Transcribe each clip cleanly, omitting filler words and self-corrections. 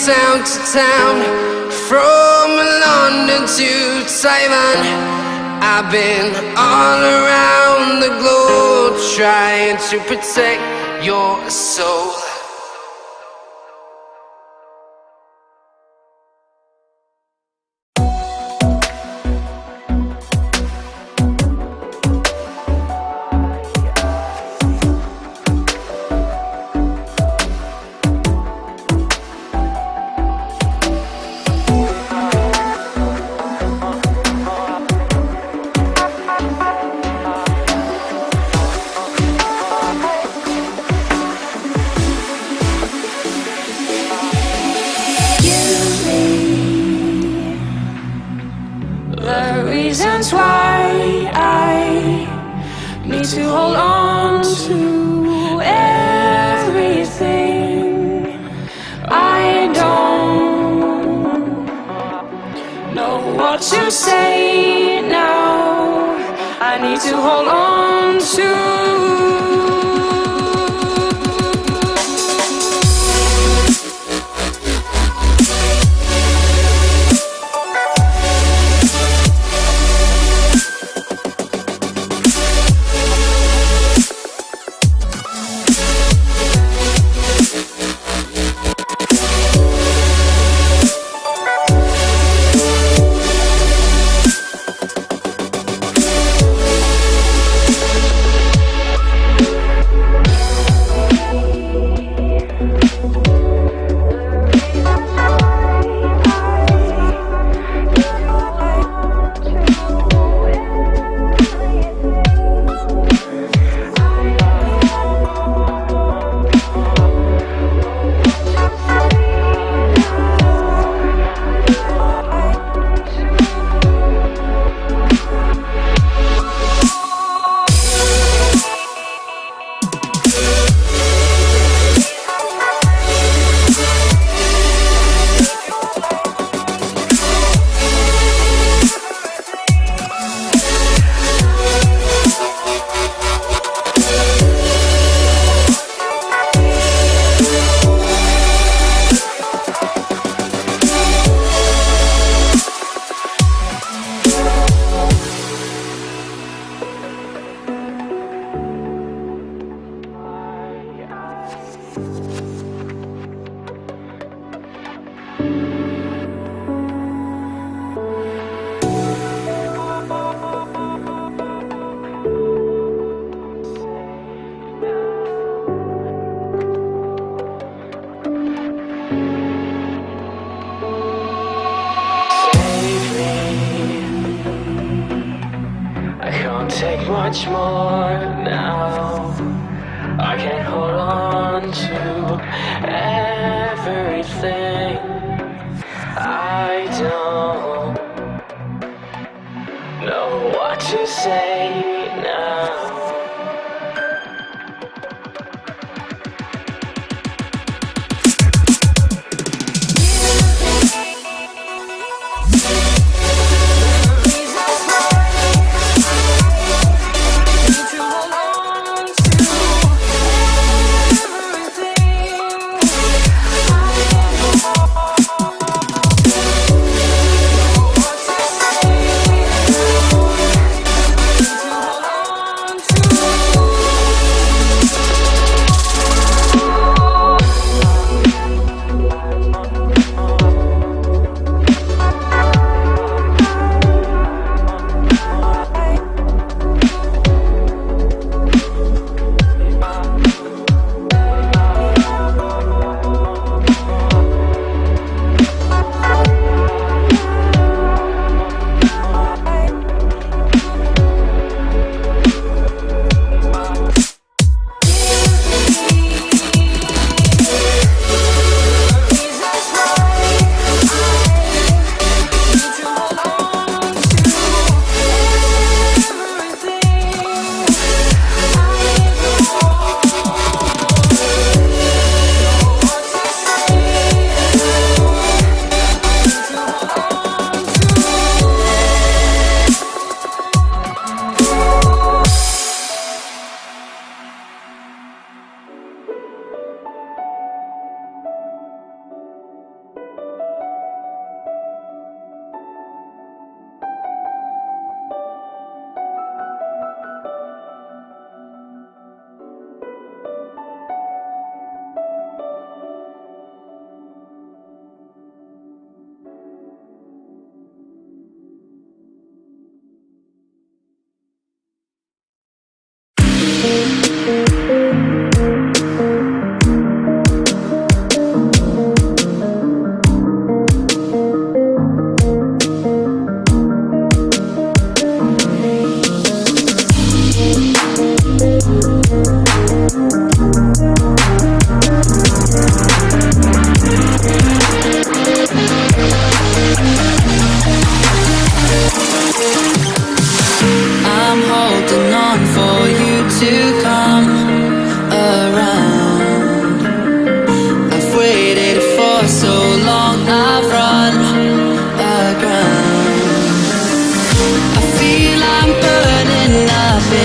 town to town, from London to Taiwan. I've been all around the globe trying to protect your soul. Reasons why I need to hold on to everything. I don't know what to say now. I need to hold on to. Take much more now. I can't hold on to everything. I don't know what to say now. To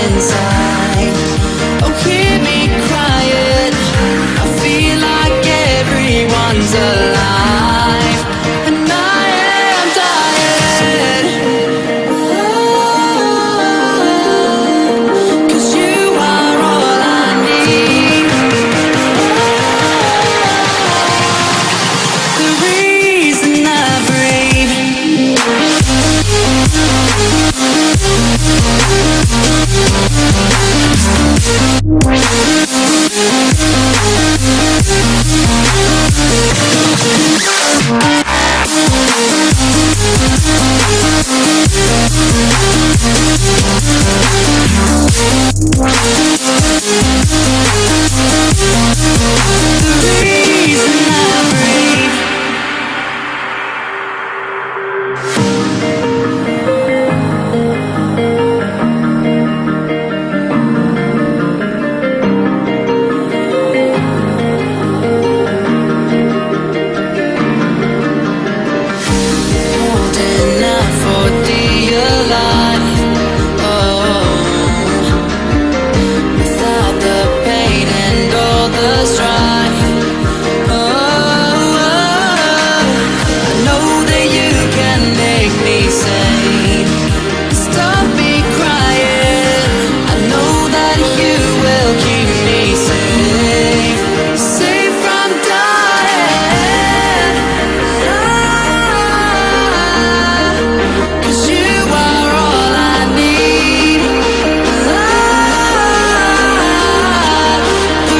inside. Oh, hear me crying. I feel like everyone's alive, and I am dying. Oh, 'cause you are all I need. The reason I breathe. Holding out for dear life. Oh, without the pain and all the strife. Oh, I know that you can make me sane. Stop me crying. I know that you will keep me safe, safe from dying. 'Cause you are all I need. The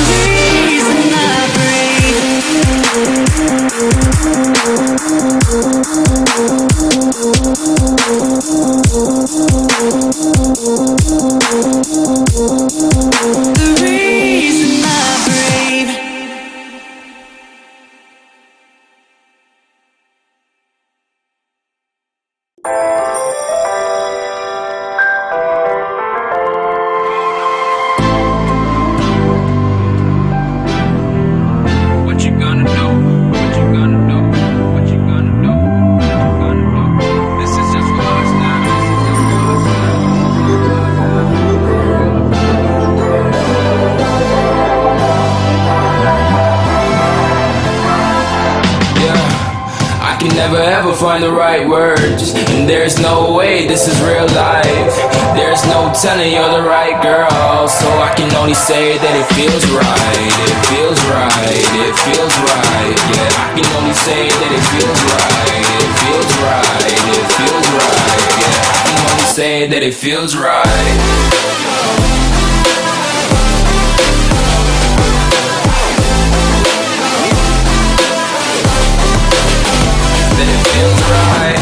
reason I breathe. The reason I breathe. What you gonna do? What you gonna do? What you gonna do? What you gonna do? This is just for us now. This is just for us now. Yeah, I can never ever find the right words, and there's no way this is real life. There's no telling you're the right girl, so I can only say that it feels right. It feels right. It feels right. Yeah, I can only say that it feels right. It feels right. It feels right. Yeah, I can only say that it feels right. That it feels right.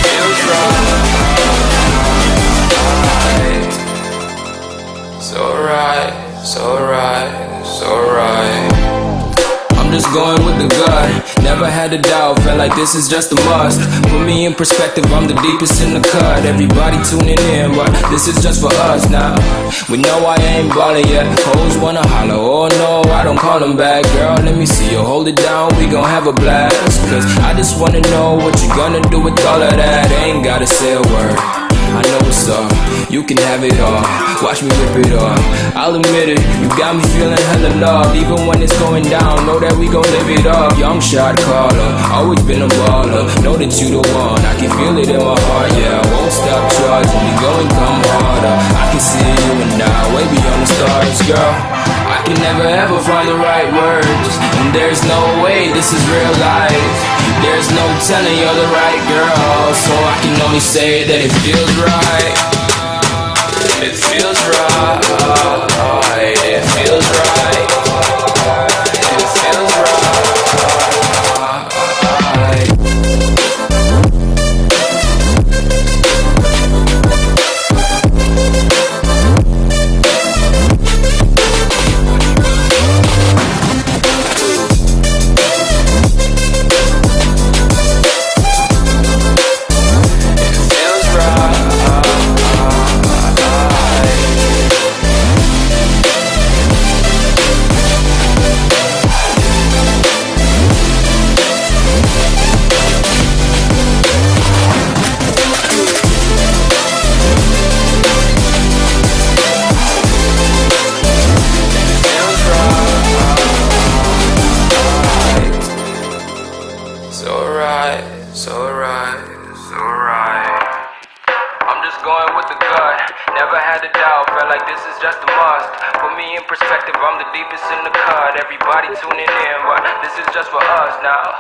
Feels right. So right, so right, so right. I'm just going with the gut. Never had a doubt, felt like this is just a must. Put me in perspective, I'm the deepest in the cut. Everybody tuning in, but this is just for us now. We know I ain't ballin' yet. Hoes wanna holler, oh no, I don't call them back. Girl, let me see you hold it down, we gon' have a blast. Cause I just wanna know what you gonna do with all of that. Ain't gotta say a word, I know what's up, you can have it all. Watch me rip it off, I'll admit it. You got me feeling hella loved, even when it's going down. Know that we gon' live it up. Young shot caller, always been a baller. Know that you the one, I can feel it in my heart. Yeah, I won't stop charging, we go and come hard. can see you and I, way beyond the stars, girl. I can never ever find the right words, and there's no way this is real life. There's no telling you're the right girl, so I can only say that it feels right. It feels right. It feels right. It feels right. I'm just going with the gut. Never had a doubt, felt like this is just a must. Put me in perspective, I'm the deepest in the cut. Everybody tuning in, but this is just for us now.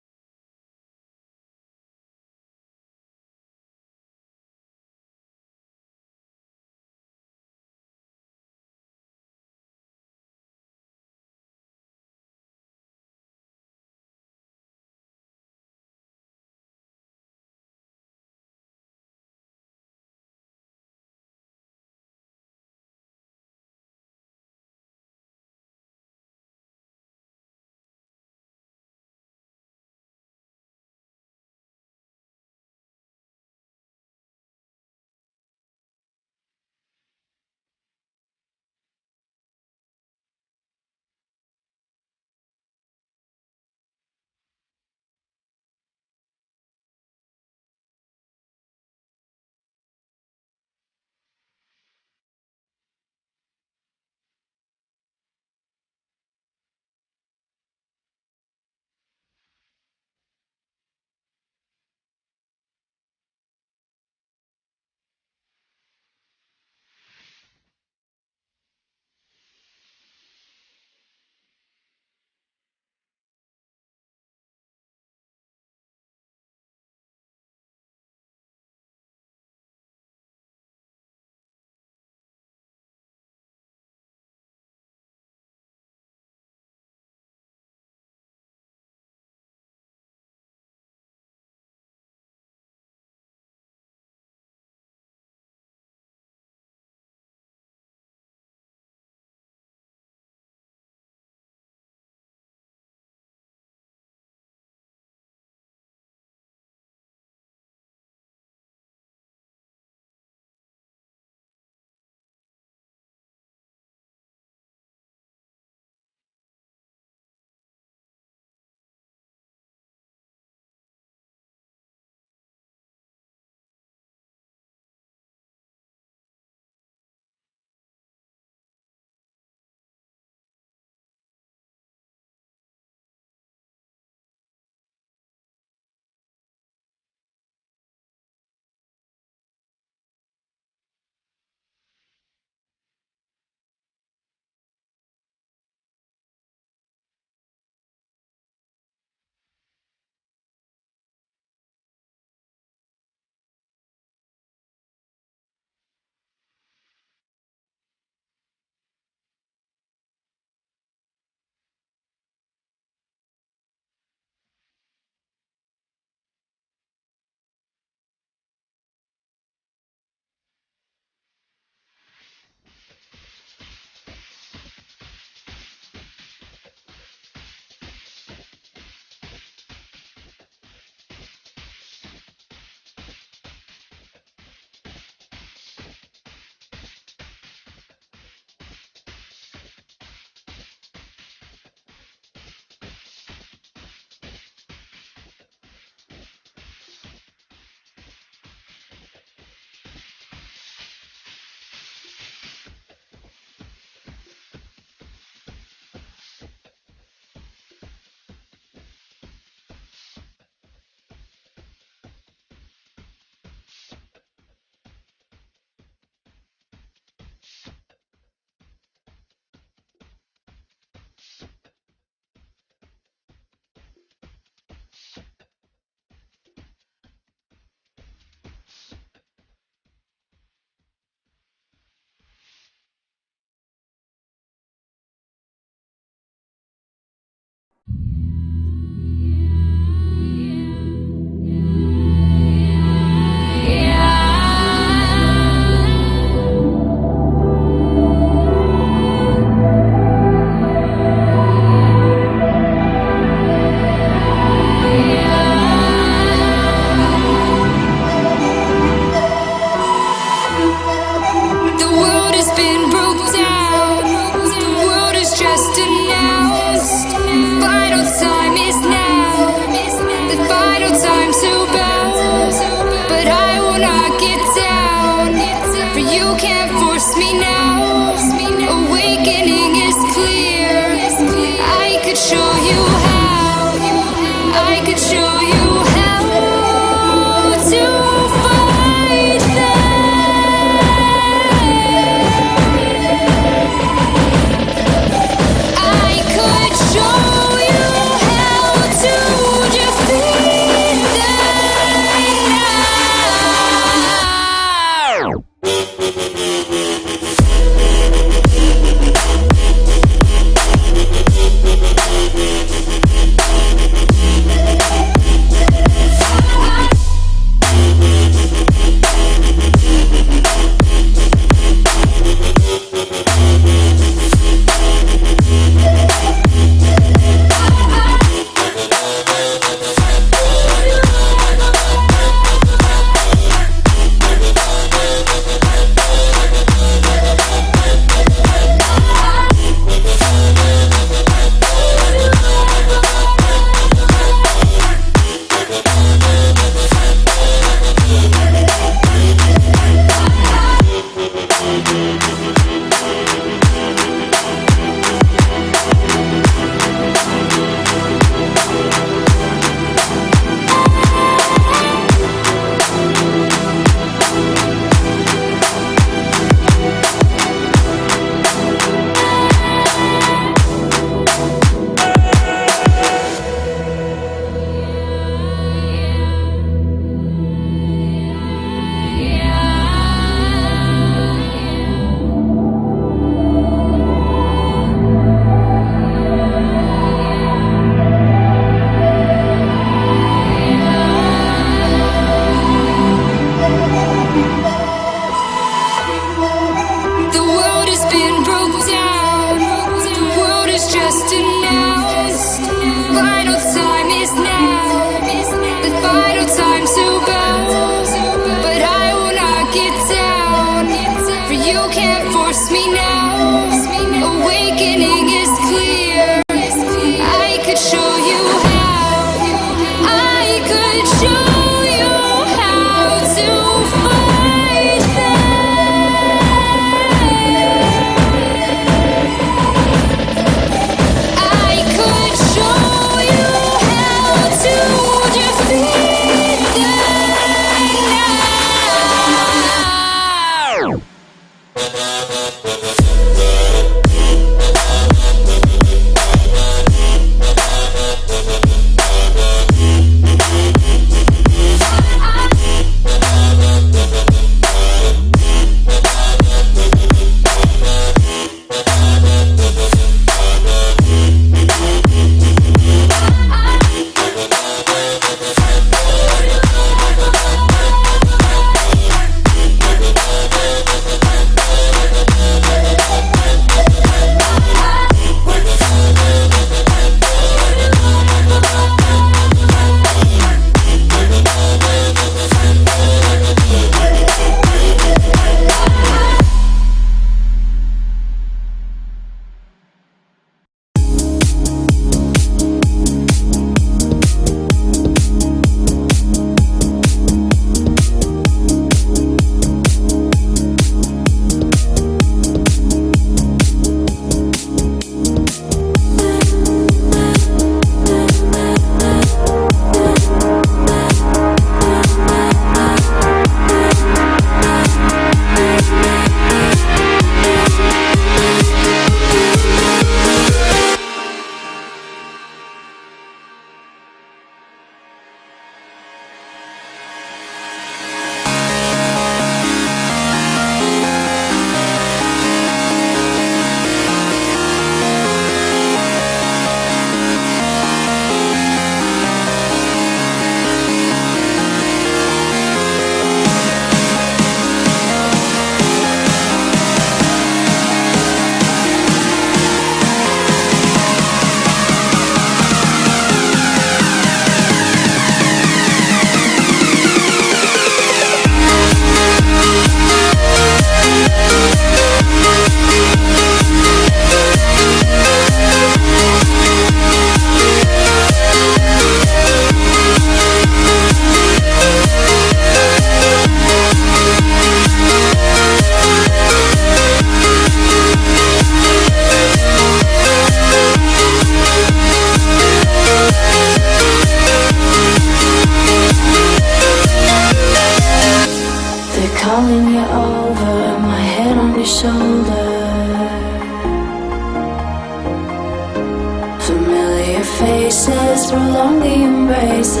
their faces, prolong the embraces.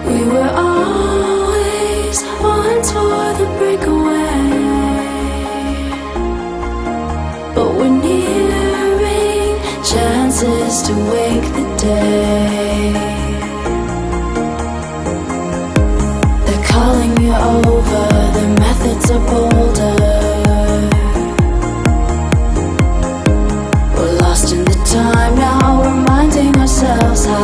We were always one for the breakaway, but we're nearing chances to wake the day. They're calling you over, their methods are bolder. We're lost in the time now, reminding ourselves how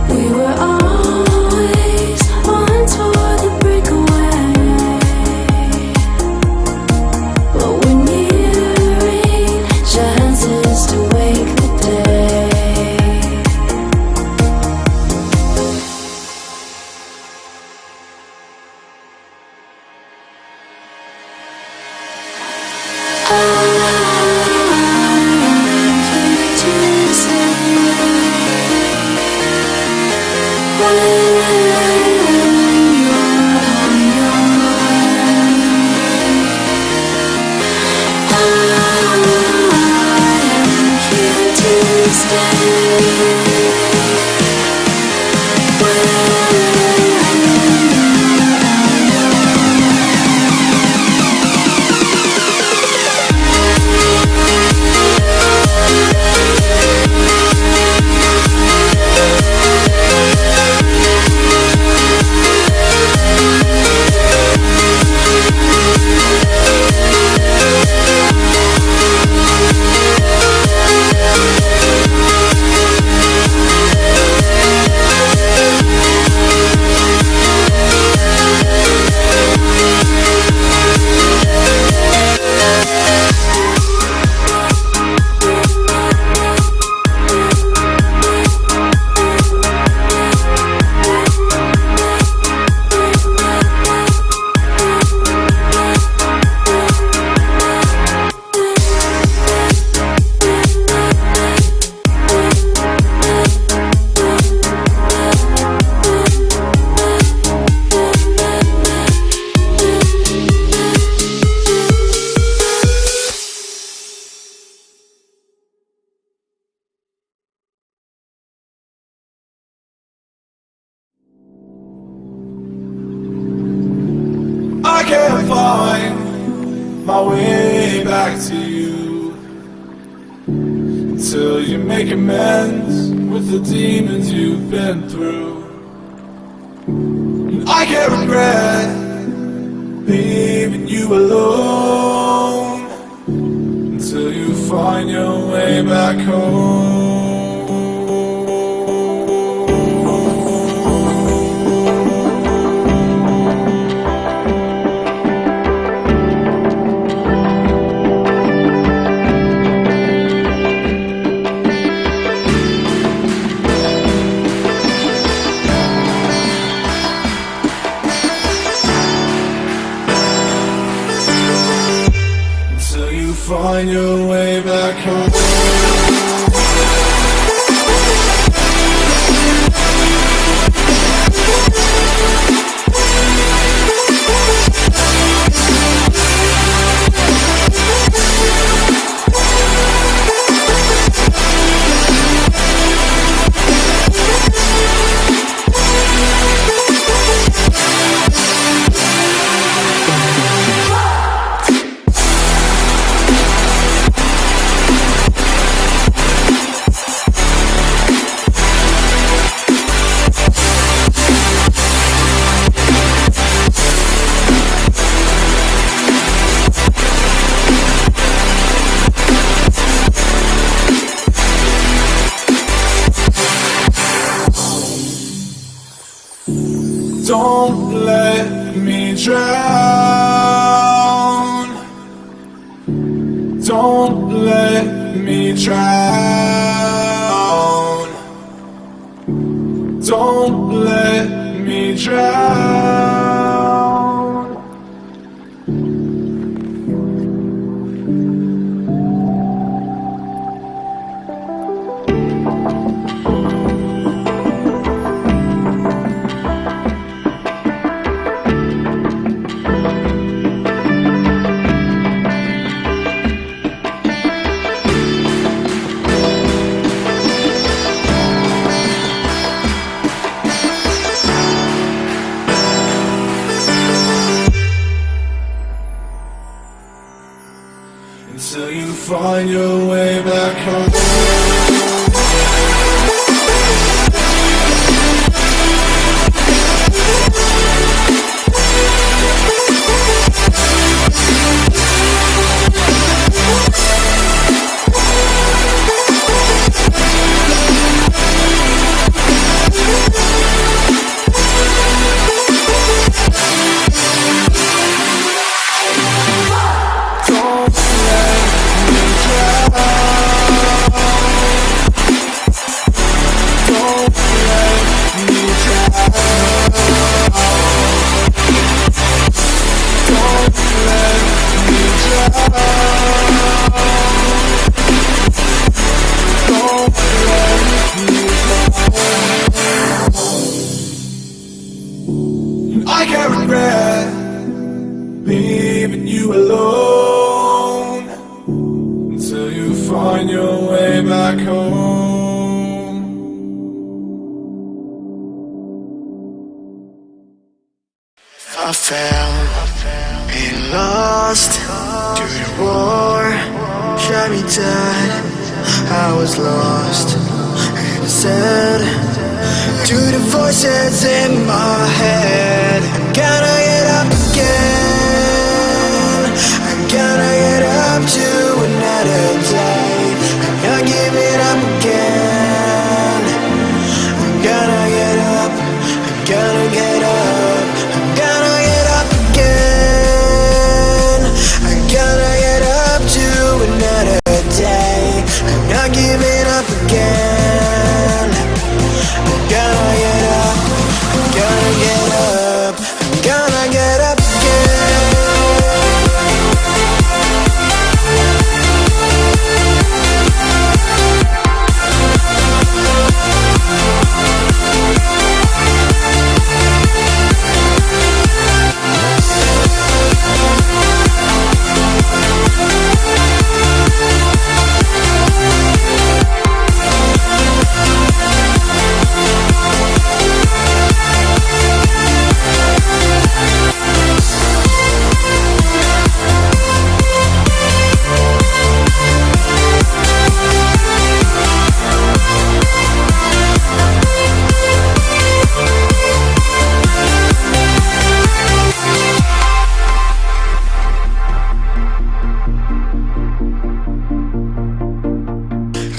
we were always one for the breakaway, but we're nearing chances to wake the day. I can't find my way back to you until you make amends with the demons you've been through. And I can't regret leaving you alone until you find your way back home. Find your way back home. Don't let me drown. Don't let me drown. Don't let me drown. until you find your way back home. I can't regret leaving you alone until you find your way back home. I fell and lost to the war, shot me dead. I was lost and sad to the voices in my head. I'm gonna get up again. I'm gonna get up to another day. I'm not giving up again. I'm gonna get up. I'm gonna get up. I'm gonna get up again. I'm gonna get up to another day. I'm not giving up again. I'm gonna get up, I'm gonna get up, I'm gonna get up again.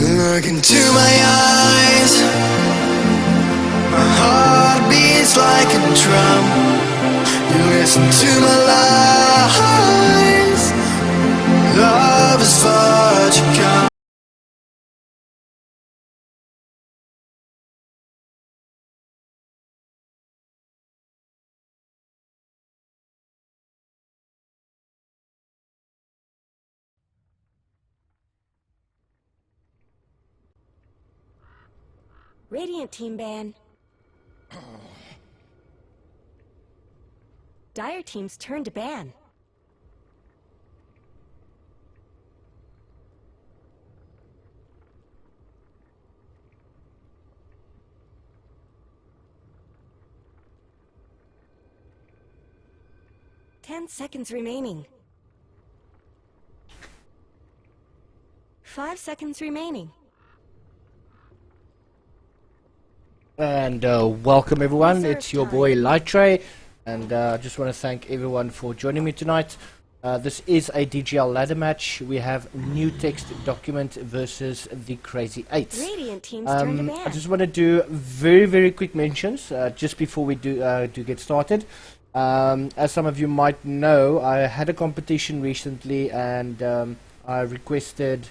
Look into my eyes, my heart beats like a drum. You listen to my lies, love is far to come. Radiant team ban. Dire team's turn to ban. Ten seconds remaining. 5 seconds remaining. And welcome everyone, it's your boy Lighttray, and I just want to thank everyone for joining me tonight. This is a DGL ladder match. We have new text document versus the CrZy8. Radiant team's turn to ban. I just want to do very quick mentions just before we do get started. As some of you might know, I had a competition recently, and I requested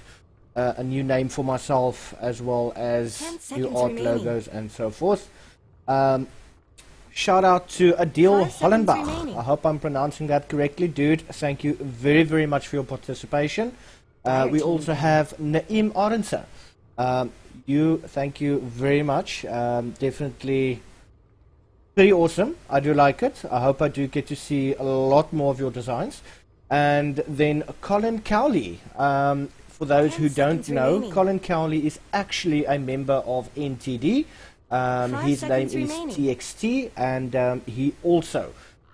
a new name for myself, as well as new art logos and so forth. Shout out to Adil Hollenbach. I hope I'm pronouncing that correctly, dude. Thank you very much for your participation. We also have Naeem Arensa. Thank you very much. Definitely very awesome. I do like it. I hope I do get to see a lot more of your designs. And then Colin Cowley. For those who don't know, Colin Cowley is actually a member of NTD. His name is TXT, and he also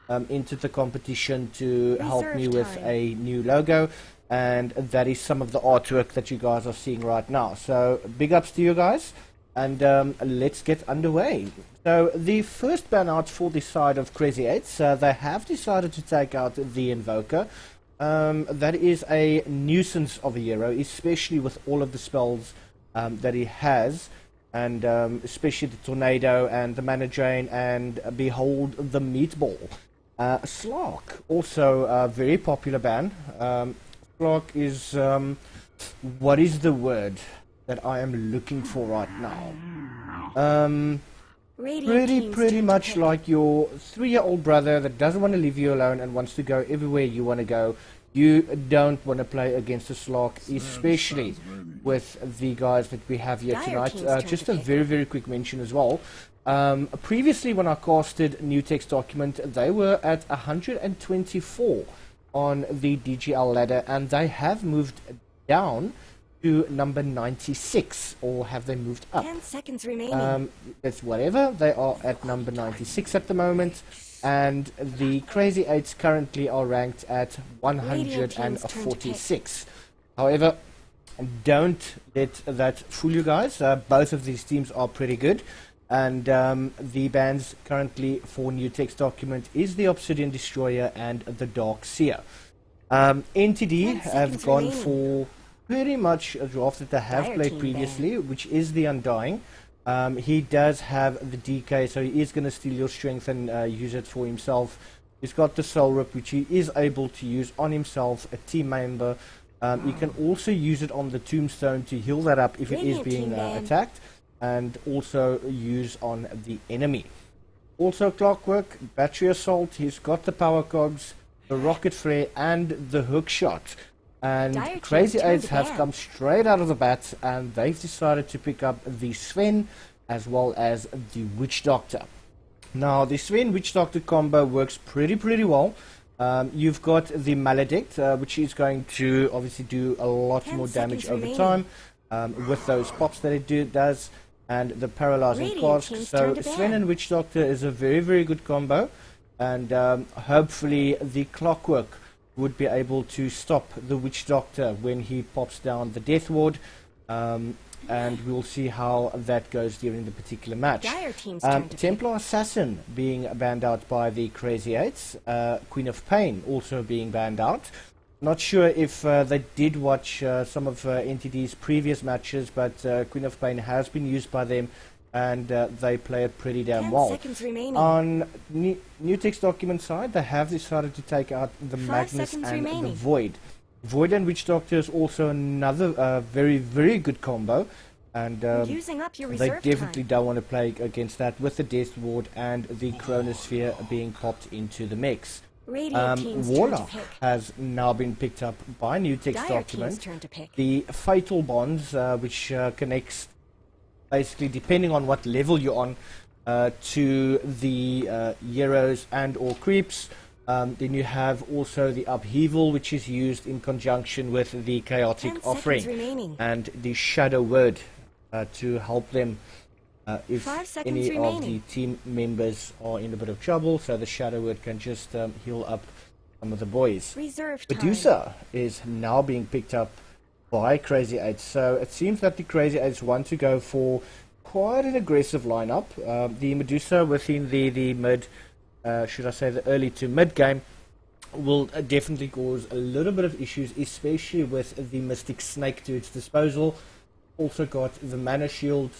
entered the competition to help me with a new logo. and that is some of the artwork that you guys are seeing right now. So big ups to you guys, and let's get underway. So the first ban out for the side of CrZy8, they have decided to take out the Invoker. That is a nuisance of a hero, especially with all of the spells that he has, and especially the Tornado and the Mana Drain and behold the Meatball. Slark, also a very popular ban. Slark is, what is the word that I am looking for right now? Pretty much like your 3-year-old brother that doesn't want to leave you alone and wants to go everywhere you want to go. You don't want to play against a Slark, especially with the guys that we have here tonight. Just a very quick mention as well. Previously, when I casted New Text Document, they were at 124 on the DGL ladder, and they have moved down to number 96, or have they moved up? 10 seconds remaining. It's whatever. They are at number 96 at the moment, and the CrZy8s currently are ranked at 146. However, don't let that fool you guys. Both of these teams are pretty good, and the bans currently for New Text Document is the Obsidian Destroyer and the Dark Seer. NTD have gone for pretty much a draft that they have played previously, which is the Undying. He does have the DK, so he is going to steal your strength and use it for himself. He's got the Soul Rip, which he is able to use on himself, a team member. You can also use it on the Tombstone to heal that up if it is being attacked, and also use on the enemy. Also Clockwork, Battery Assault, he's got the Power Cogs, the Rocket Flare, and the Hook Shot. And CrZy8s have come straight out of the bat, and they've decided to pick up the Sven as well as the Witch Doctor. Now, the Sven Witch Doctor combo works pretty well. You've got the Maledict, which is going to obviously do a lot more damage over time with those pops that it does, and the Paralyzing Cask. So Sven and Witch Doctor is a very good combo, and hopefully the Clockwork would be able to stop the Witch Doctor when he pops down the Death Ward, and we'll see how that goes during the particular match. Templar Assassin being banned out by the CrZy8s, Queen of Pain also being banned out. Not sure if they did watch some of NTD's previous matches, but Queen of Pain has been used by them, and they play it pretty damn well. On New Text Document side, they have decided to take out the Magnus and the Void. Void and Witch Doctor is also another very good combo, and they definitely don't want to play against that with the Death Ward and the Chronosphere being popped into the mix. Warlock has now been picked up by New Text Document. The Fatal Bonds, which connects basically, depending on what level you're on, to the heroes and or creeps. Then you have also the Upheaval, which is used in conjunction with the Chaotic Offering and the Shadow Word to help them if any of the team members are in a bit of trouble. So the Shadow Word can just heal up some of the boys. Medusa is now being picked up by CrZy8, so it seems that the CrZy8s want to go for quite an aggressive lineup. The Medusa within the mid, should I say the early to mid game, will definitely cause a little bit of issues, especially with the Mystic Snake to its disposal. Also got the Mana Shield.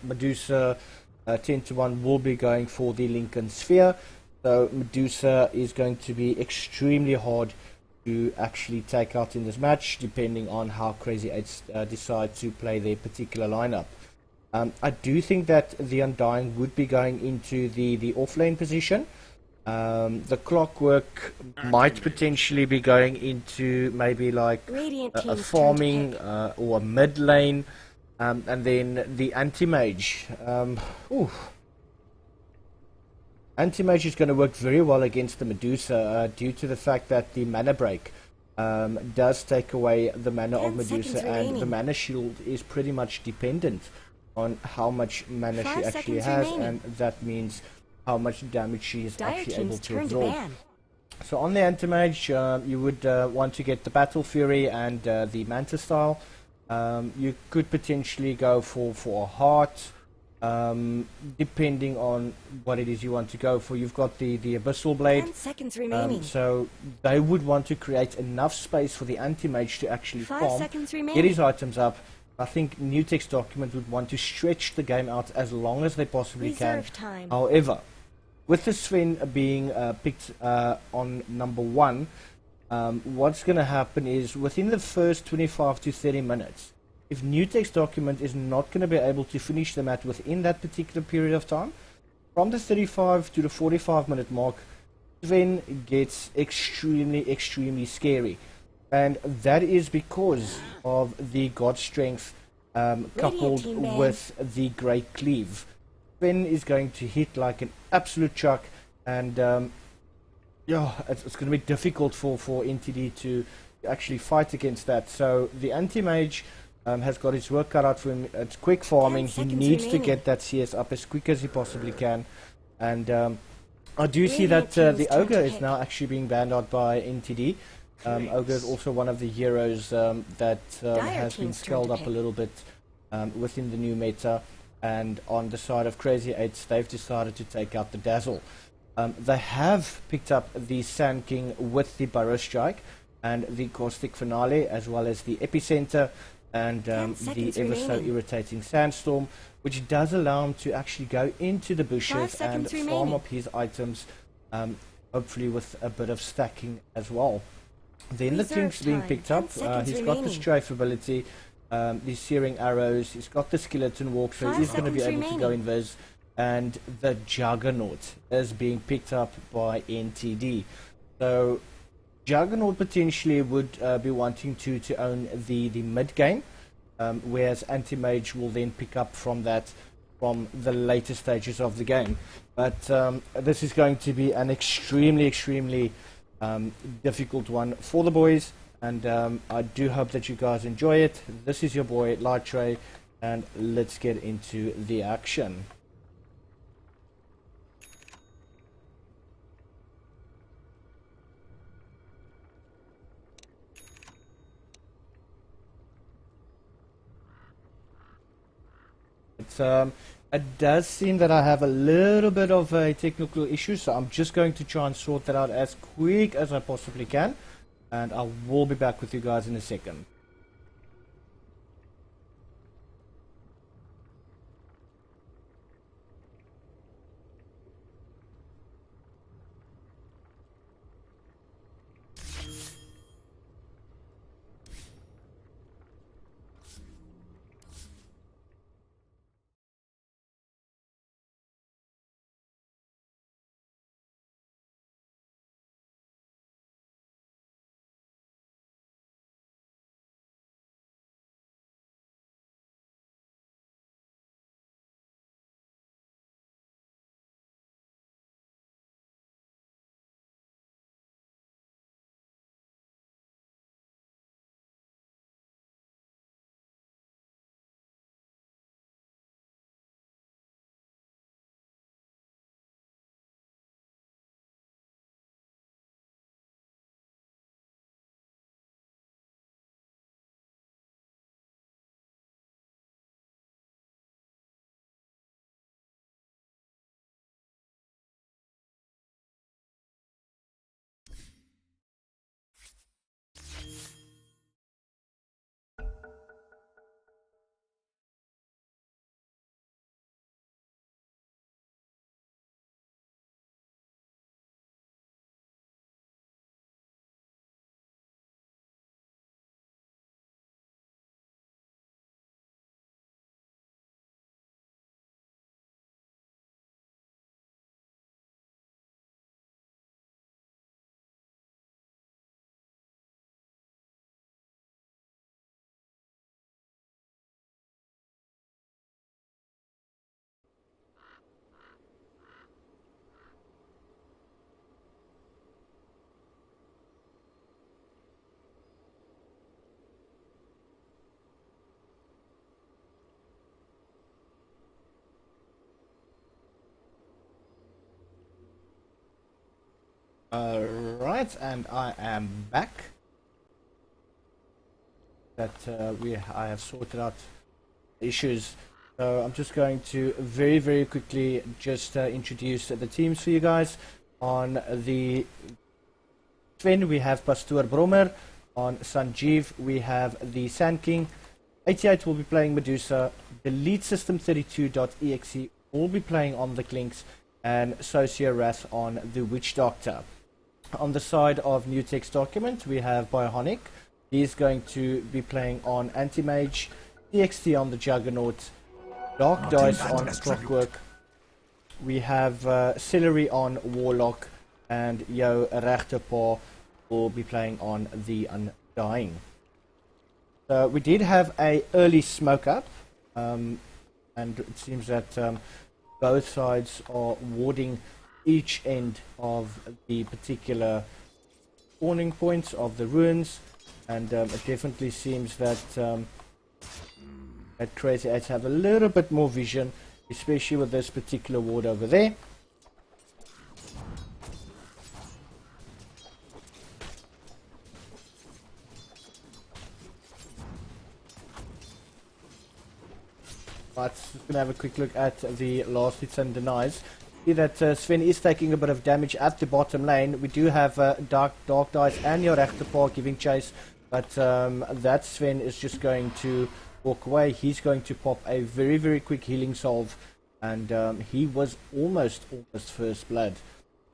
Medusa 10-1 will be going for the Lincoln Sphere, so Medusa is going to be extremely hard to actually take out in this match, depending on how CrZy8s decide to play their particular lineup. I do think that the Undying would be going into the off-lane position. The Clockwork might potentially be going into maybe like a farming or a mid lane, and then the Anti-Mage. Anti-Mage is going to work very well against the Medusa due to the fact that the Mana Break does take away the mana of Medusa, and the Mana Shield is pretty much dependent on how much mana she actually has, and that means how much damage she is actually able to absorb. So on the Anti-Mage, you would want to get the Battle Fury and the Manta style. You could potentially go for a heart, depending on what it is you want to go for. You've got the Abyssal Blade. 10 seconds remaining. So they would want to create enough space for the Anti-Mage to actually 5 farm, seconds get remaining. his items up. I think New Text Document would want to stretch the game out as long as they possibly Reserve can. time. However, with the Sven being picked on number 1, what's going to happen is within the first 25 to 30 minutes, if New Text Document is not going to be able to finish the match within that particular period of time, from the 35 to the 45 minute mark, Sven gets extremely scary. And that is because of the God Strength coupled Team Band. with the Great Cleave. Sven is going to hit like an absolute chuck, and it's going to be difficult for NTD to actually fight against that. So the Anti-Mage has got his work cut out for him. It's quick farming. 10 He seconds needs to remaining. get that CS up as quick as he possibly can. And I do see Radiant that team's the turn Ogre to is pick. now actually being banned out by NTD. Ogre is also one of the heroes that has been team's turn scaled to up a pick. little bit within the new meta. And on the side of CrZy8, they've decided to take out the Dazzle. They have picked up the Sand King with the Burrow Strike and the Caustic Finale, as well as the Epicenter and 10 the seconds ever so remaining. irritating Sandstorm, which does allow him to actually go into the 5 bushes and seconds farm remaining. up his items, hopefully with a bit of stacking as well. Then the Reserve things being time, picked 10 up, seconds he's got the remaining. strafe ability, the searing arrows, he's got the skeleton walk, so 5 he's going to be seconds able to go remaining. invis, and the Juggernaut is being picked up by NTD. So Juggernaut potentially would be wanting to own the mid game, whereas Anti-Mage will then pick up from that from the later stages of the game. But this is going to be an extremely difficult one for the boys, and I do hope that you guys enjoy it. This is your boy Lighttray, and let's get into the action. It does seem that I have a little bit of a technical issue, so I'm just going to try and sort that out as quick as I possibly can, and I will be back with you guys in a second. Right, and I am back. That I have sorted out issues. So I'm just going to very quickly just introduce the teams for you guys. On the Sven we have Pastoor Brommer. On Sanjeev we have the Sand King. 88 will be playing Medusa. Delete System 32.exe will be playing on the Clinks, and Socia Wrath on the Witch Doctor. On the side of New Text Document we have Bionic. He's going to be playing on Anti-Mage, TXT on the Juggernaut, Dark Dice on Clockwork. We have Celery on Warlock, and Yo Rechterpaw will be playing on the Undying. So we did have a early smoke up, and it seems that both sides are warding each end of the particular spawning points of the ruins, and it definitely seems that CrZy8 have a little bit more vision, especially with this particular ward over there. Right, just going to have a quick look at the last hits and denies. See that Sven is taking a bit of damage at the bottom lane. We do have Dark Dice and your Rechterpaw giving chase, but that Sven is just going to walk away. He's going to pop a very quick healing salve, and he was almost first blood.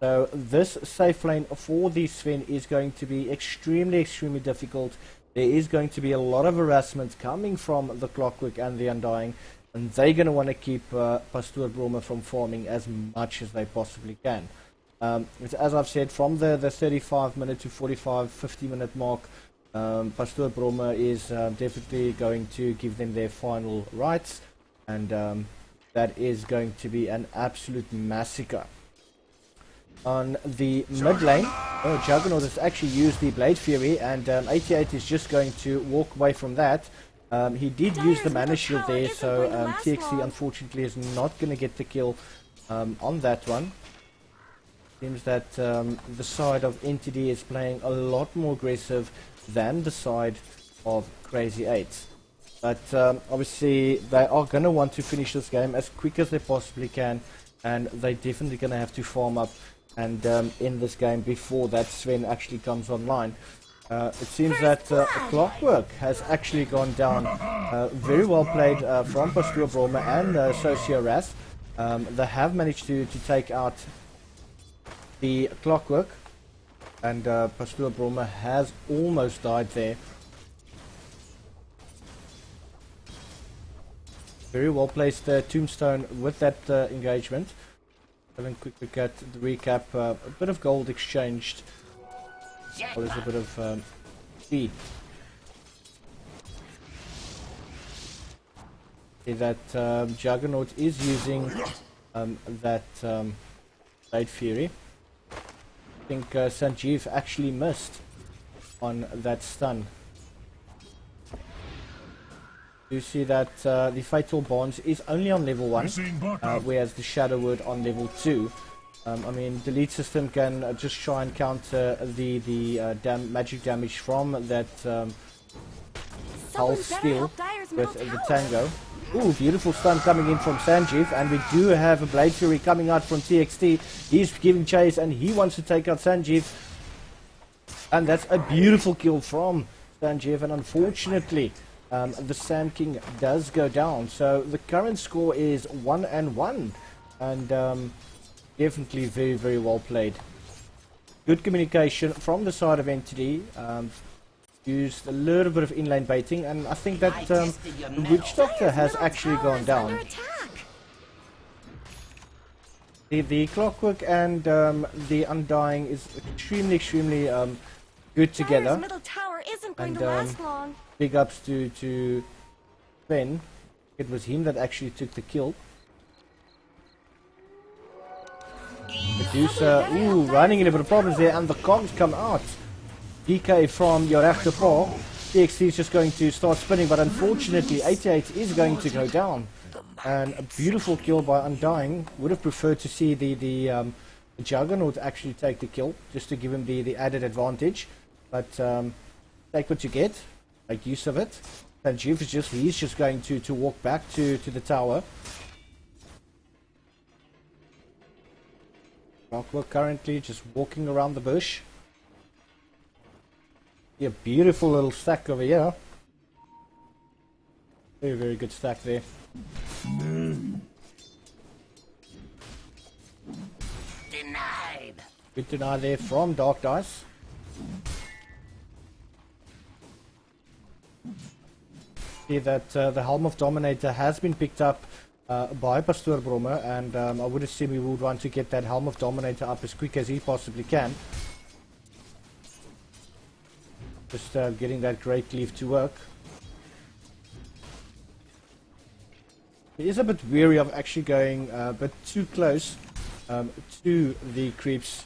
So this safe lane for the Sven is going to be extremely difficult. There is going to be a lot of harassment coming from the Clockwork and the Undying, and they're going to want to keep Pastoor Brommer from farming as much as they possibly can. As I've said, from the 35-minute to 50 minute mark, Pastoor Brommer is definitely going to give them their final rights, and that is going to be an absolute massacre. On the mid lane, Juggernaut has actually used the Blade Fury, and 88 is just going to walk away from that. He did use the mana shield there, so TXT unfortunately is not going to get the kill on that one. Seems that the side of NTD is playing a lot more aggressive than the side of CrZy8. But obviously they are going to want to finish this game as quick as they possibly can, and they're definitely going to have to farm up and end this game before that Sven actually comes online. It seems that Clockwork has actually gone down. Very well played from Pastoor Brommer and Socia Wrath. They have managed to take out the Clockwork, and Pastoor Brommer has almost died there. Very well placed tombstone with that engagement. Having a quick look at the recap, a bit of gold exchanged. Oh, there's a bit of speed. See that Juggernaut is using that Blade Fury. I think Sanjeev actually missed on that stun. You see that the Fatal Bonds is only on level 1, whereas the Shadow Word on level 2. I mean, Delete System can just try and counter the magic damage from that Hull Steel with the Tango. Ooh, beautiful stun coming in from Sanjeev, and we do have a Blade Fury coming out from TXT. He's giving chase and he wants to take out Sanjeev, and that's a beautiful kill from Sanjeev, and unfortunately the Sand King does go down. So the current score is 1-1, and definitely very well played. Good communication from the side of NTD. Used a little bit of inlane baiting, and I think that the Witch Doctor has actually gone down. The Clockwork and the Undying is extremely good together. Middle tower isn't going And to last long. big ups to Ben. It was him that actually took the kill. Medusa, ooh, running into a bit of problems there, and the cogs come out. DK from your Rechterpaw. TXT is just going to start spinning, but unfortunately 88 is going to go down. And a beautiful kill by Undying. Would have preferred to see the the Juggernaut actually take the kill, just to give him the added advantage. But take what you get, make use of it. And Juve is he's just going to walk back to the tower. Clockwork currently just walking around the bush. Yeah, beautiful little stack over here. Very, very good stack there. Denied. Good deny there from Dark Dice. See that the Helm of Dominator has been picked up by Pastoor Brommer, and I would assume he would want to get that Helm of Dominator up as quick as he possibly can. Just getting that Great Cleave to work. He is a bit weary of actually going a bit too close to the creeps.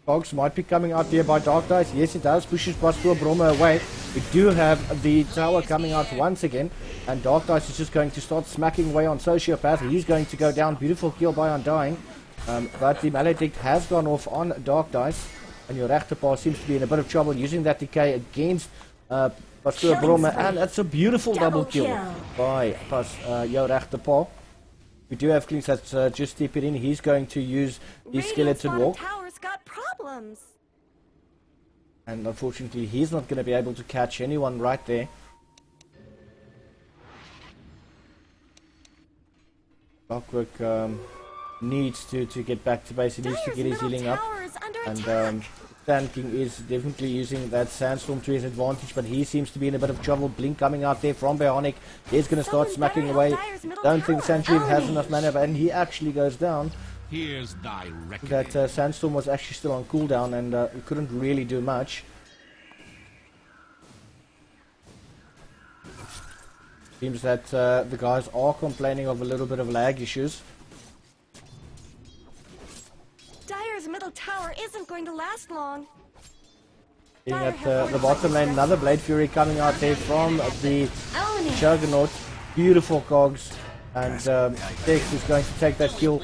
Cogs might be coming out there by Dark Dice. Yes, it does. Pushes Pastoor Brommer away. We do have the tower coming out once again. And Dark Dice is just going to start smacking away on Sociopath. He's going to go down. Beautiful kill by Undying. But the Maledict has gone off on Dark Dice. And your Rechterpaw seems to be in a bit of trouble using that decay against Pastoor Brommer. And that's a beautiful double kill by your Rechterpaw. We do have Klings that's just stepping in. He's going to use the Skeleton Walk. Tower's got problems. And unfortunately, he's not going to be able to catch anyone right there. Clockwork needs to get back to base. He needs to get his healing up. And Sand King is definitely using that Sandstorm to his advantage, but he seems to be in a bit of trouble. Blink coming out there from Bionic. He's going to start smacking away. Don't think Sanctuary has enough mana, and he actually goes down. Here's thy reckoning. That Sandstorm was actually still on cooldown, and couldn't really do much. Seems that the guys are complaining of a little bit of lag issues. Dire's middle tower isn't going to last long. Being at the bottom lane, another Blade Fury coming out there from the Juggernaut. Beautiful cogs. And Tex is going to take that kill.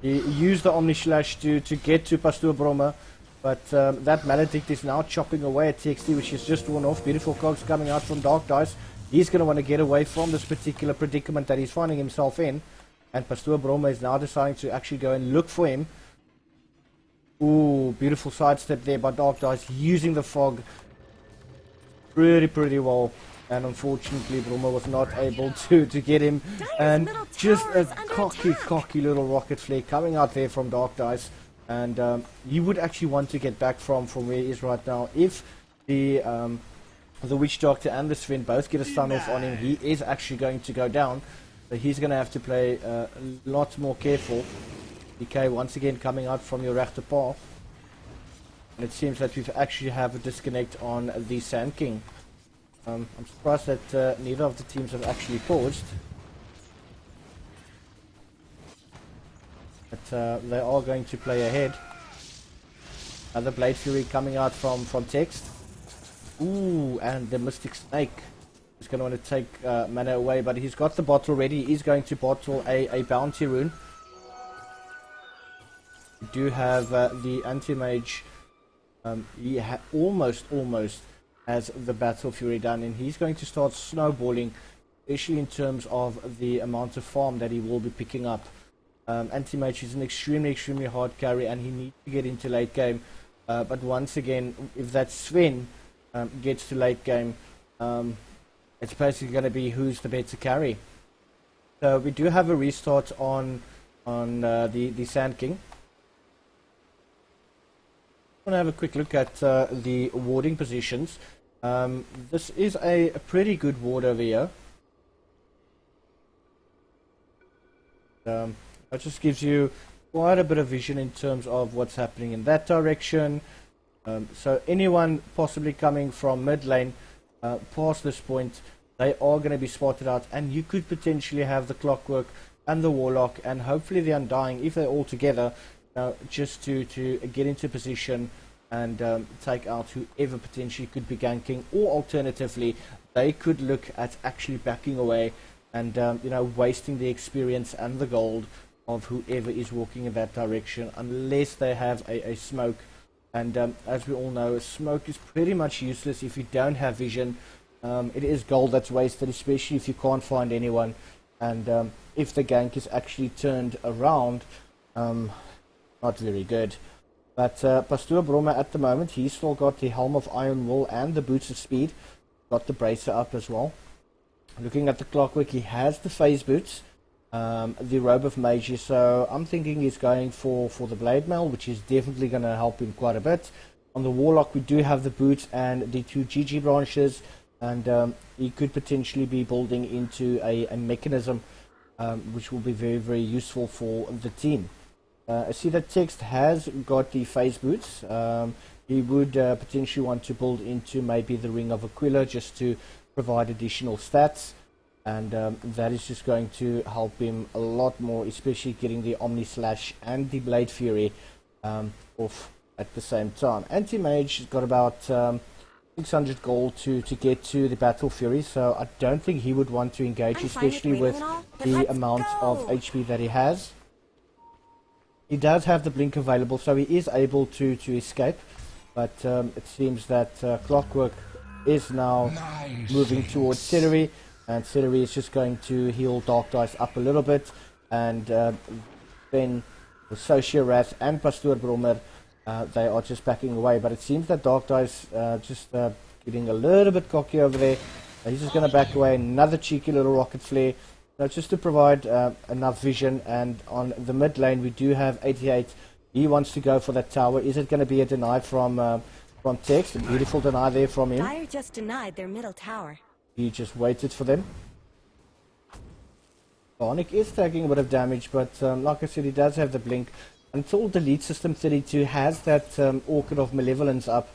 He used the Omni Slash to get to Pastoor Brommer. But that Maledict is now chopping away at TXT, which is just worn off. Beautiful cogs coming out from Dark Dice. He's going to want to get away from this particular predicament that he's finding himself in. And Pastoor Brommer is now deciding to actually go and look for him. Ooh, beautiful sidestep there by Dark Dice, using the fog pretty well. And unfortunately, Brommer was not able to get him. And just a cocky little rocket flare coming out there from Dark Dice. And you would actually want to get back from where he is right now. If the Witch Doctor and the Sven both get a stun off on him, he is actually going to go down. So he's going to have to play a lot more careful. DK once again coming out from your Rechterpaw. And it seems that we actually have a disconnect on the Sand King. I'm surprised that neither of the teams have actually paused. But they are going to play ahead. Another Blade Fury coming out from Text. Ooh, and the Mystic Snake is going to want to take mana away, but he's got the bottle ready. He's going to bottle a bounty rune. We do have the Anti-Mage. He almost has the Battle Fury done, and he's going to start snowballing, especially in terms of the amount of farm that he will be picking up. Anti-Mage is an extremely hard carry, and he needs to get into late game. But once again, if that Sven gets to late game, it's basically going to be who's the better carry. So we do have a restart on the Sand King. I want to have a quick look at the warding positions. This is a pretty good ward over here. That just gives you quite a bit of vision in terms of what's happening in that direction. So anyone possibly coming from mid lane past this point, they are going to be spotted out, and you could potentially have the Clockwork and the Warlock and hopefully the Undying, if they're all together, just to get into position and take out whoever potentially could be ganking, or alternatively they could look at actually backing away and wasting the experience and the gold of whoever is walking in that direction, unless they have a smoke. And as we all know, smoke is pretty much useless if you don't have vision. It is gold that's wasted, especially if you can't find anyone. And if the gank is actually turned around, not very good. But Pastoor Brommer at the moment, he's still got the Helm of Iron Wool and the Boots of Speed. Got the Bracer up as well. Looking at the Clockwork, he has the Phase Boots, the Robe of Magie, so I'm thinking he's going for the Blade Mail, which is definitely going to help him quite a bit. On the Warlock, we do have the Boots and the 2 GG branches, and he could potentially be building into a mechanism, which will be very, very useful for the team. I see that Text has got the Phase Boots. He would potentially want to build into maybe the Ring of Aquila just to provide additional stats, and that is just going to help him a lot more, especially getting the Omni Slash and the Blade Fury off at the same time. Anti-Mage has got about 600 gold to get to the Battle Fury, so I don't think he would want to engage, especially with the amount of HP that he has. He does have the blink available, so he is able to escape, but it seems that Clockwork is now moving towards Celery, and Celery is just going to heal Dark Dice up a little bit, and then the Socia Wrath and Pastoor Brommer, they are just backing away. But it seems that Dark Dice just getting a little bit cocky over there. He's just going to back away. Another cheeky little rocket flare, just to provide enough vision. And on the mid lane, we do have 88. He wants to go for that tower. Is it going to be a deny from Text? A beautiful deny there from him. Dire just denied their middle tower. He just waited for them. Bionic is taking a bit of damage, but like I said, he does have the blink. Until Delete System 32 has that Orchid of Malevolence up,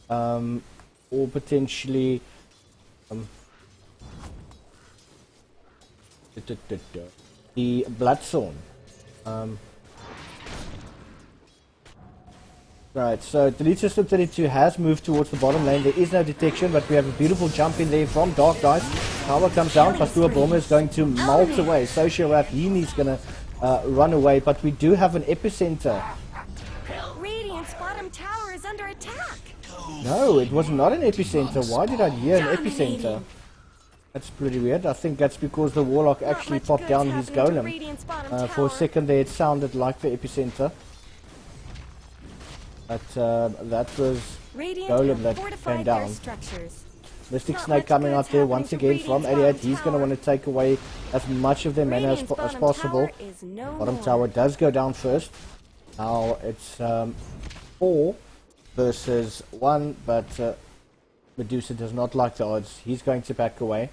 or potentially the Bloodthorn. Right, so Delete System 32 has moved towards the bottom lane. There is no detection, but we have a beautiful jump in there from Dark Dice. Tower comes down. Pastoor Brommer is going to melt away. Socia Wrath, he's going to run away, but we do have an epicenter. Radiant's bottom tower is under attack. No, it was not an epicenter. Why did I hear an epicenter? That's pretty weird. I think that's because the Warlock actually popped down his golem. For a second there, it sounded like the epicenter. But that was golem that came down. Mystic Snake coming out there once again from 88. He's going to want to take away as much of their mana as possible. Bottom tower does go down first. Now it's 4 versus 1, but Medusa does not like the odds. He's going to back away.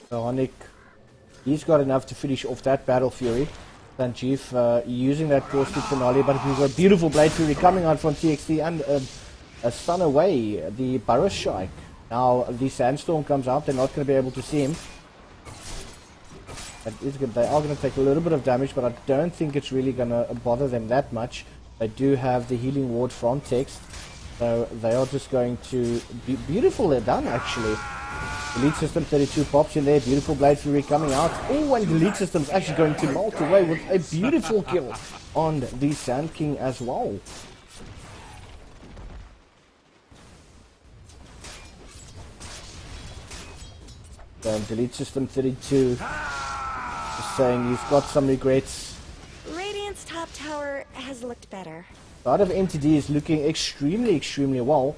Bionic, he's got enough to finish off that Battle Fury. Sanjeev using that caustic finale, but we've got beautiful Blade Fury coming out from TXT and a stun away the Burrow Strike. Now the Sandstorm comes out, they're not going to be able to see him. They are going to take a little bit of damage, but I don't think it's really going to bother them that much. They do have the healing ward from Text, so they are just going to be beautiful. They're done actually. Delete System 32 pops in there, beautiful Blade Fury coming out. Oh, and Delete System's actually going to melt away with a beautiful kill on the Sand King as well. Delete System 32 is saying he's got some regrets. Radiant's top tower has looked better. Side of NTD is looking extremely well.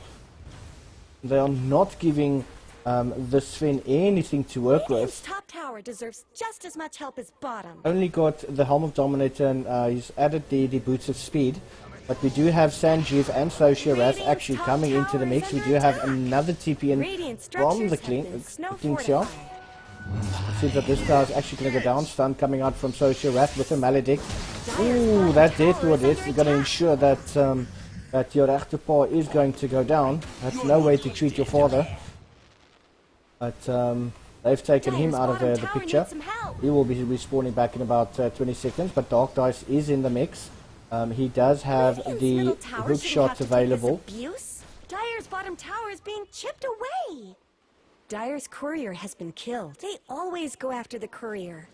They are not giving the Sven anything to work Radiant's with. top tower deserves just as much help as bottom. Only got the Helm of Dominator, and he's added the Boots of Speed. But we do have Sanjeev and Socia Wrath actually coming into the mix. We do have another TP in from the Kings here. See that this tower is actually going to go down. Stun coming out from Socia Wrath with a Maledict. Ooh, that Death Ward is going to ensure that that your Rechterpaw is going to go down. That's no way to treat your father. But they've taken him out of the picture. He will be respawning back in about 20 seconds. But Dark Dice is in the mix. He does have the hook shot available. Dire's bottom tower is being chipped away. Dire's courier has been killed. They always go after the courier.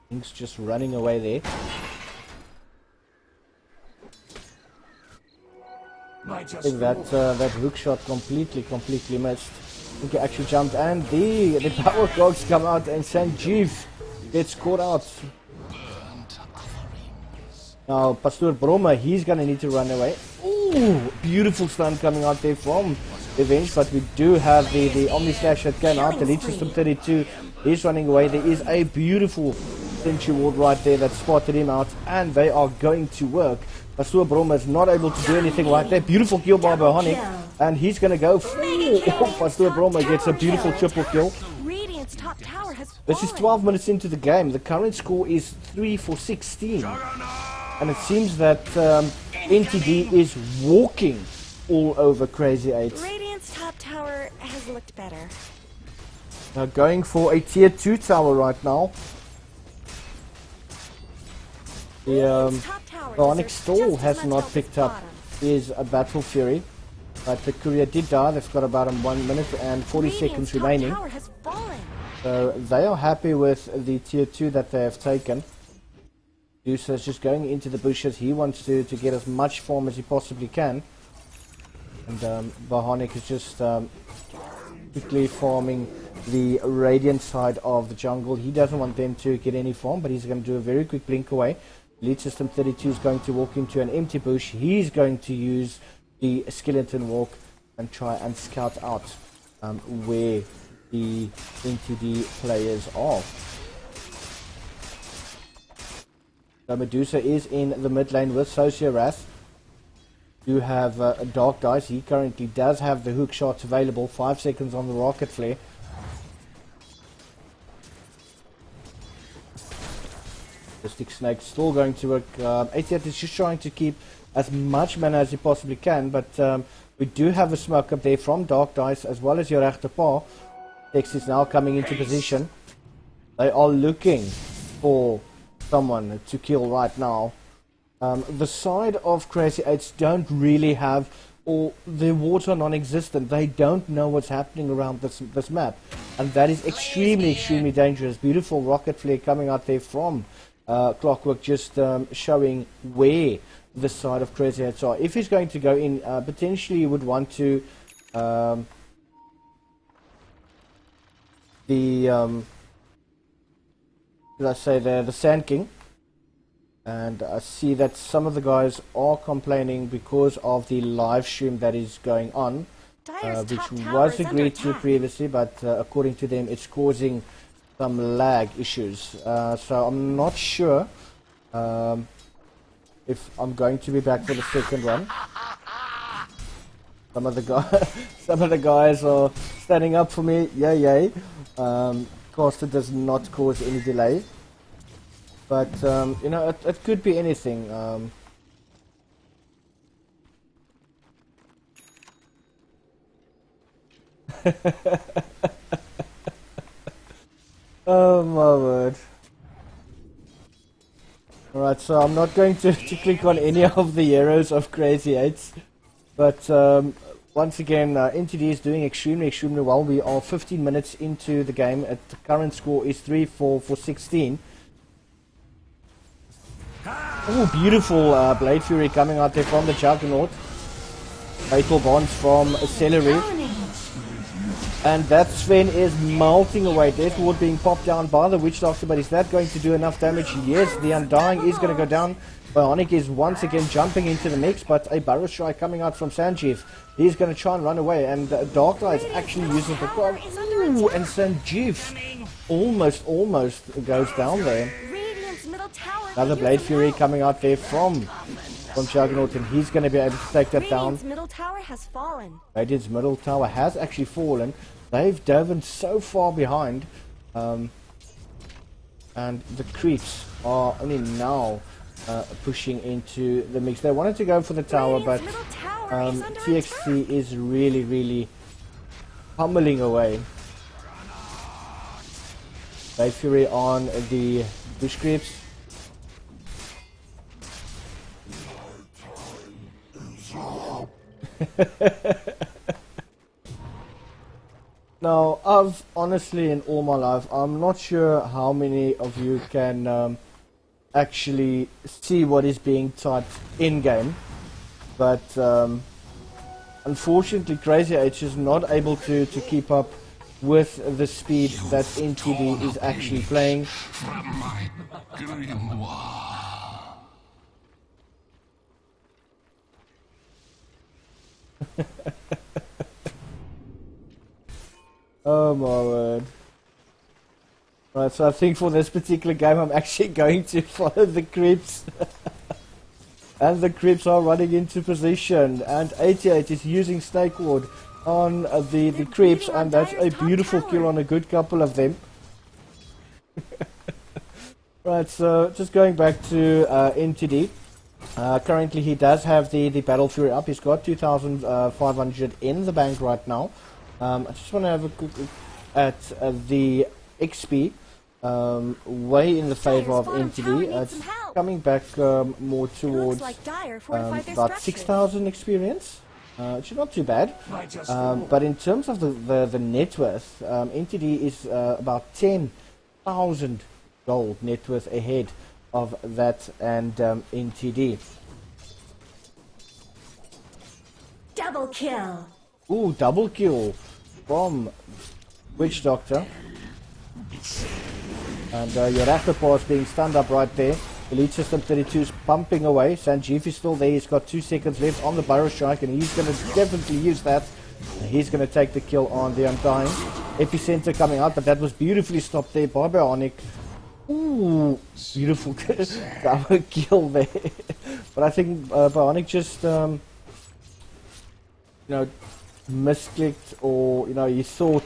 Link's just running away there. I think that hook shot completely missed. I think he actually jumped, and the power cogs come out, and Sanjeev gets caught out. Now Pastor Broma, he's gonna need to run away. Ooh, beautiful stun coming out there from Revenge, but we do have the Omni Slash that came out. The lead system 32 is running away. There is a beautiful Sentry Ward right there that spotted him out, and they are going to work. Pastor Broma is not able to do anything right there. Beautiful kill by Bohonic, and he's gonna go. Pastor Broma gets a beautiful triple kill. Radiant's top tower has This is 12 minutes into the game. The current score is 3-for-16. And it seems that NTD is walking all over CrZy8. Radiant's top tower has looked better. Now going for a tier 2 tower right now. The Bionic Stall has not picked up is a Battle Fury. But the courier did die. They've got about 1 minute and 40 seconds remaining. So they are happy with the tier 2 that they have taken. User is just going into the bushes. He wants to get as much farm as he possibly can. And Bahonic is just quickly farming the Radiant side of the jungle. He doesn't want them to get any farm, but he's going to do a very quick blink away. Lead system 32 is going to walk into an empty bush. He's going to use the skeleton walk and try and scout out where the NTD players are. So Medusa is in the mid lane with Sociorath. You have Dark Dice. He currently does have the hook shots available. 5 seconds on the rocket flare. The Stick Snake still going to work. 88 is just trying to keep as much mana as he possibly can, but we do have a smoke up there from Dark Dice as well as your Rechterpaar. Tex is now coming into position. They are looking for someone to kill right now. The side of CrZy8 don't really have, or their wards are non-existent. They don't know what's happening around this map, and that is extremely dangerous. Beautiful rocket flare coming out there from Clockwork, just showing where the side of CrZy8 are. If he's going to go in, potentially you would want to the Sand King, and I see that some of the guys are complaining because of the live stream that is going on, which was agreed to previously, but according to them it's causing some lag issues. So I'm not sure if I'm going to be back for the second one. Some of the guys are standing up for me. Yay. Caster does not cause any delay, but you know, it could be anything. Oh my word. Alright, so I'm not going to click on any of the heroes of CrZy8, but once again, NTD is doing extremely well. We are 15 minutes into the game. The current score is 3-4-16. Oh, beautiful Blade Fury coming out there from the Juggernaut. Fatal Bonds from Celery. And that Sven is melting away. Death Ward being popped down by the Witch Doctor, but is that going to do enough damage? Yes, the Undying is going to go down. Bionic is once again jumping into the mix, but a Burrow Strike coming out from Sanjeev. He's going to try and run away, and Dark Eye is actually using the crop. Ooh, and Sanjeev almost goes down there. Another Blade Fury coming out there from Juggernaut, and he's going to be able to take that down. Radiant's middle tower has fallen. Radiant's middle tower has actually fallen. They've dove so far behind, and the creeps are only now pushing into the mix. They wanted to go for the tower, but TXT is really pummeling away. Blade Fury on the bush creeps. Now, I've honestly, in all my life, I'm not sure how many of you can actually see what is being typed in-game, but unfortunately CrZy8 is not able to keep up with the speed that NTD is actually playing. From my grimoire. Oh my word. Right, so I think for this particular game I'm actually going to follow the creeps. And the creeps are running into position, and 88 is using Snake Ward on the creeps, and that's a beautiful kill on a good couple of them. Right, so just going back to NTD. Currently he does have the Battle Fury up. He's got 2,500 in the bank right now. I just want to have a quick look at the XP. Way in the favor of NTD. It's coming back more towards about 6,000 experience. Which is not too bad. But in terms of the net worth, NTD is about 10,000 gold net worth ahead of that and NTD. Double kill. Ooh, double kill from Witch Doctor. And your Raptor is being stunned up right there. Elite System 32 is pumping away. Sanjeev is still there. He's got 2 seconds left on the Burrow Strike, and he's going to definitely use that. He's going to take the kill on the Undying. Epicenter coming out, but that was beautifully stopped there by Bionic. Ooh, beautiful double kill there. But I think Bionic just, misclicked, or, he thought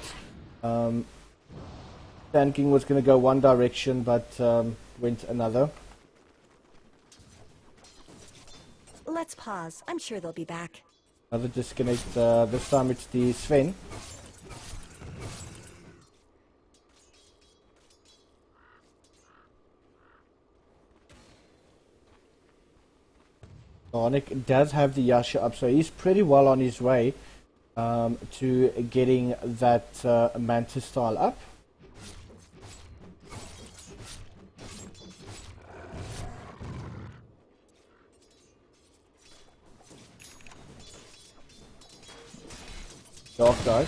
Sand King was going to go one direction, but went another. Let's pause. I'm sure they'll be back. Another disconnect. This time it's the Sven. Bionic does have the Yasha up, so he's pretty well on his way to getting that Mantis style up. Dark Dice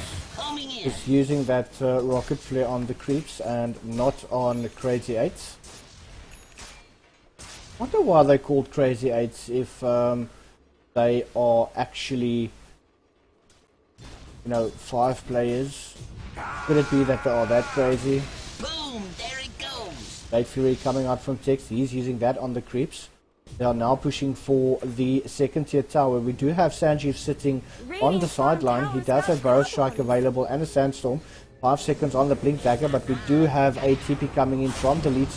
is using that rocket flare on the creeps and not on CrZy8. I wonder why they called CrZy8 if they are actually, 5 players. Could it be that they are that crazy? Boom, there it goes. Blade Fury coming out from text. He's using that on the creeps. They are now pushing for the second tier tower. We do have Sanjeev sitting on the sideline. He does have Burrow Strike available and a Sandstorm. 5 seconds on the Blink Dagger, but we do have a TP coming in from the lead.